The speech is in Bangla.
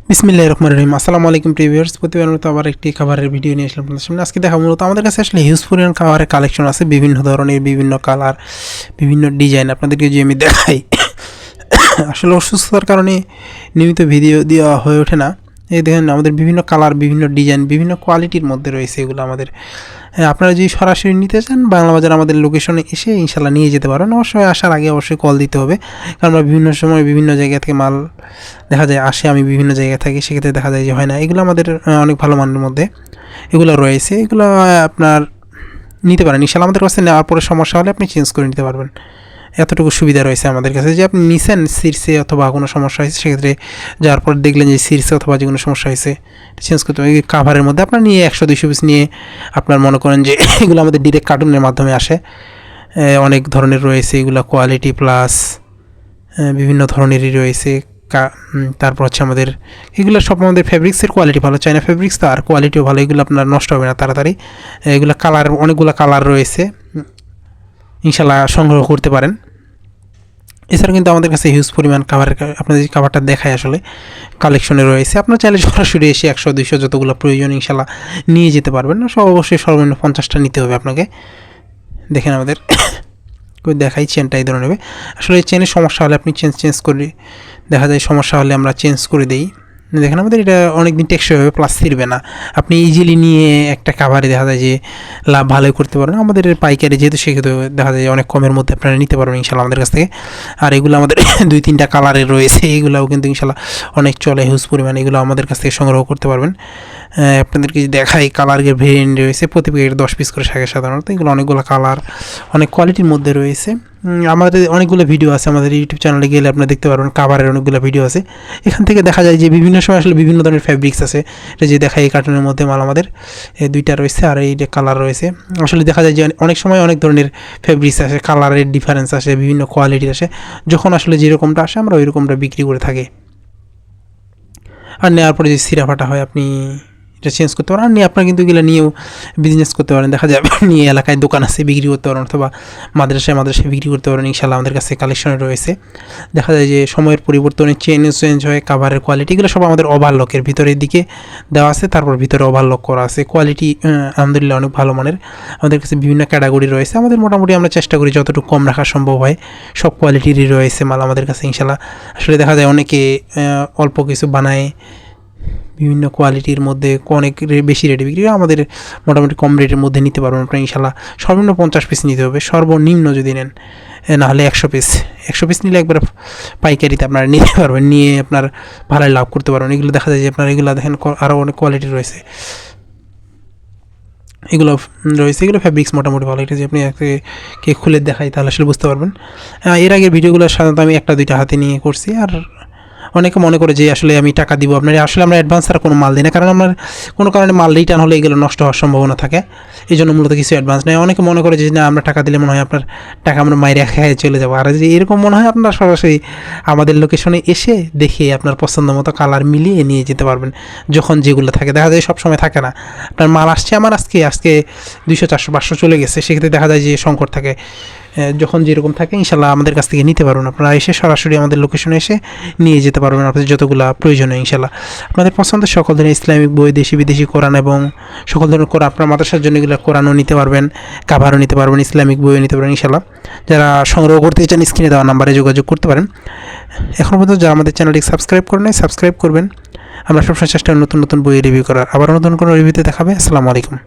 বিসমিল্লাহির রহমানির রহিম। আসসালামু আলাইকুম প্রিভিউয়ার্স, প্রতিবার মতো আবার একটি খাবারের ভিডিও নিয়ে আসলাম আপনাদের সামনে। আজকে দেখা মূলত আমাদের কাছে আসলে হিউজ পরিমাণ খাবারের কালেকশন আছে, বিভিন্ন ধরনের, বিভিন্ন কালার, বিভিন্ন ডিজাইন। আপনাদেরকে যে আমি দেখাই আসলে অসুস্থতার কারণে নিয়মিত ভিডিও দেওয়া হয়ে ওঠে না। এই দেখেন আমাদের বিভিন্ন কালার, বিভিন্ন ডিজাইন, বিভিন্ন কোয়ালিটির মধ্যে রয়েছে এগুলো আমাদের। আপনারা যদি সরাসরি নিতে চান বাংলা বাজার আমাদের লোকেশনে এসে ইনশাল্লাহ নিয়ে যেতে পারেন। অবশ্যই আসার আগে অবশ্যই কল দিতে হবে, কারণ আমরা বিভিন্ন সময় বিভিন্ন জায়গা থেকে মাল দেখা যায় আসে, আমি বিভিন্ন জায়গায় থাকি, সেক্ষেত্রে দেখা যায় যে হয় না। এগুলো আমাদের অনেক ভালো মানের মধ্যে এগুলো রয়েছে। এগুলো আপনার নিতে পারেন ইনশাল্লাহ। আমাদের কাছে নেওয়ার পরে সমস্যা হলে আপনি চেঞ্জ করে নিতে পারবেন, এতটুকু সুবিধা রয়েছে আমাদের কাছে। যে আপনি নিছেন সিরসে অথবা কোনো সমস্যা হয়েছে, সেক্ষেত্রে যাওয়ার পর দেখলেন যে সিরসে অথবা যে কোনো সমস্যা হয়েছে, চেঞ্জ করতে হবে। কাভারের মধ্যে আপনার নিয়ে 100-200 পিস নিয়ে আপনার মনে করেন যে এগুলো আমাদের ডিরেক্ট কার্টুনের মাধ্যমে আসে, অনেক ধরনের রয়েছে এগুলো, কোয়ালিটি প্লাস বিভিন্ন ধরনেরই রয়েছে। তারপর হচ্ছে আমাদের এগুলো সব আমাদের ফেব্রিক্সের কোয়ালিটি ভালো, চায়না ফেব্রিক্স তো, আর কোয়ালিটিও ভালো, এগুলো আপনার নষ্ট হবে না তাড়াতাড়ি। এগুলো কালার, অনেকগুলো কালার রয়েছে, ইনশাল্লাহ সংগ্রহ করতে পারেন। এছাড়া কিন্তু আমাদের কাছে হিউজ পরিমাণ খাবারের, আপনাদের যে খাবারটা দেখায় আসলে কালেকশনে রয়েছে। আপনার চাইলে সরাসরি এসে 100-200 যতগুলো প্রয়োজন ইনশাল্লাহ নিয়ে যেতে পারবেন। সব অবশ্যই সর্বনিম্ন 50টা নিতে হবে আপনাকে। দেখেন আমাদের দেখাই চেনটা এই ধরনের নেবে। আসলে এই চেনের সমস্যা হলে আপনি চেঞ্জ করে, দেখা যায় সমস্যা হলে আমরা চেঞ্জ করে দিই। দেখেন আমাদের এটা অনেক দিন টেকসই হবে, প্লাস ছিঁড়বে না। আপনি ইজিলি নিয়ে একটা কাভারে দেখা যায় যে লাভ ভালোই করতে পারেন। আমাদের পাইকারি যেহেতু, সেক্ষেত্রে দেখা যায় অনেক কমের মধ্যে আপনারা নিতে পারবেন ইনশাল্লাহ আমাদের কাছ থেকে। আর এগুলো আমাদের 2-3টা কালারের রয়েছে, এগুলোও কিন্তু ইনশাল্লাহ অনেক চলে, হিউজ পরিমাণে। এগুলো আমাদের কাছ থেকে সংগ্রহ করতে পারবেন। আপনাদেরকে দেখাই কালারের ভেরিয়েন্ট রয়েছে, প্রতি প্যাকেট 10 পিস করে থাকে সাধারণত। এগুলো অনেকগুলো কালার, অনেক কোয়ালিটির মধ্যে রয়েছে। আমাদের অনেকগুলো ভিডিও আছে, আমাদের ইউটিউব চ্যানেলে গেলে আপনারা দেখতে পারবেন কাভারের অনেকগুলো ভিডিও আছে। এখান থেকে দেখা যায় যে বিভিন্ন সময় আসলে বিভিন্ন ধরনের ফ্যাব্রিক্স আছে। এটা যে দেখা এই কার্টুনের মধ্যে মাল আমাদের 2টা রয়েছে, আর এই কালার রয়েছে। আসলে দেখা যায় যে অনেক সময় অনেক ধরনের ফ্যাব্রিক্স আসে, কালারের ডিফারেন্স আসে, বিভিন্ন কোয়ালিটির আসে। যখন আসলে যেরকমটা আসে আমরা ওই রকমটা বিক্রি করে থাকি। আর নেওয়ার পরে যে সিরাফাটা হয় আপনি এটা চেঞ্জ করতে পারেন। আর নিয়ে আপনারা কিন্তু এগুলো নিয়েও বিজনেস করতে পারেন। দেখা যাবে নিয়ে এলাকায় দোকান আছে বিক্রি করতে পারেন, অথবা মাদ্রাসায় বিক্রি করতে পারেন। ইনশাল্লাহ আমাদের কাছে কালেকশনে রয়েছে। দেখা যায় যে সময়ের পরিবর্তনে চেঞ্জ হয় কাভারের কোয়ালিটি। এগুলো সব আমাদের ওভারলকের ভিতরের দিকে দেওয়া আছে, তারপর ভিতরে ওভারলক করা আছে। কোয়ালিটি আলহামদুলিল্লাহ অনেক ভালো মানের। আমাদের কাছে বিভিন্ন ক্যাটাগরি রয়েছে। আমাদের মোটামুটি আমরা চেষ্টা করি যতটুকু কম রাখা সম্ভব হয়। সব কোয়ালিটিরই রয়েছে মাল আমাদের কাছে ইনশাল্লাহ। আসলে দেখা যায় অনেকে অল্প কিছু বানায় বিভিন্ন কোয়ালিটির মধ্যে, অনেক বেশি রেটে বিক্রি করে। আমাদের মোটামুটি কম রেটের মধ্যে নিতে পারবেন আপনার ইনশাল্লাহ। সর্বনিম্ন 50 পিস নিতে হবে, সর্বনিম্ন যদি নেন, নাহলে 100 পিস নিলে একবার পাইকারিতে আপনারা নিতে পারবেন, নিয়ে আপনার ভালোই লাভ করতে পারবেন। এগুলো দেখা যায় যে আপনার এগুলো দেখেন আরও অনেক কোয়ালিটি রয়েছে, এগুলো ফ্যাব্রিক্স মোটামুটি ভালো। এটা যে আপনি কে খুলে দেখাই তাহলে আসলে বুঝতে পারবেন। এর আগের ভিডিওগুলো সাধারণত আমি 1-2টা হাতে নিয়ে করছি। আর অনেকে মনে করে যে আসলে আমি টাকা দিব আপনার, আসলে আমরা অ্যাডভান্স আর কোনো মাল দিই না, কারণ আমার কোনো কারণে মাল রিটার্ন হলে এগুলো নষ্ট হওয়ার সম্ভাবনা থাকে। এই জন্য মূলত কিছু অ্যাডভান্স নেই। অনেকে মনে করে যে না, আমরা টাকা দিলে মনে হয় আপনার টাকা আমরা মাইরে খেয়ে চলে যাবো। আর যদি এরকম মনে হয়, আপনার সরাসরি আমাদের লোকেশনে এসে দেখে আপনার পছন্দ মতো কালার মিলিয়ে নিয়ে যেতে পারবেন। যখন যেগুলো থাকে, দেখা যায় সব সময় থাকে না। আপনার মাল আসছে আমার আজকে 200, 400, 500 চলে গেছে, সেক্ষেত্রে দেখা যায় যে সংকট থাকে। যখন যেরকম থাকে ইনশাল্লাহ আমাদের কাছ থেকে নিতে পারবেন। আপনারা এসে সরাসরি আমাদের লোকেশনে এসে নিয়ে যেতে পারবেন আপনাদের যতগুলো প্রয়োজন হয় ইনশাল্লাহ। আপনাদের পছন্দের সকল ধরনের ইসলামিক বই, দেশি বিদেশি কোরআন এবং সকল ধরনের কোরআন, আপনার মাদ্রাসার জন্য এগুলো কোরআনও নিতে পারবেন, কাভারও নিতে পারবেন, ইসলামিক বইও নিতে পারবেন ইনশাল্লাহ। যারা সংগ্রহ করতে চান স্ক্রিনে দেওয়া নাম্বারে যোগাযোগ করতে পারেন। এখন পর্যন্ত যারা আমাদের চ্যানেলটি সাবস্ক্রাইব করেন নাই, সাবস্ক্রাইব করবেন। আমরা সবসময় চেষ্টা করি নতুন নতুন বই রিভিউ করার। আবার নতুন কোনো রিভিউতে দেখাবে। আসসালামু আলাইকুম।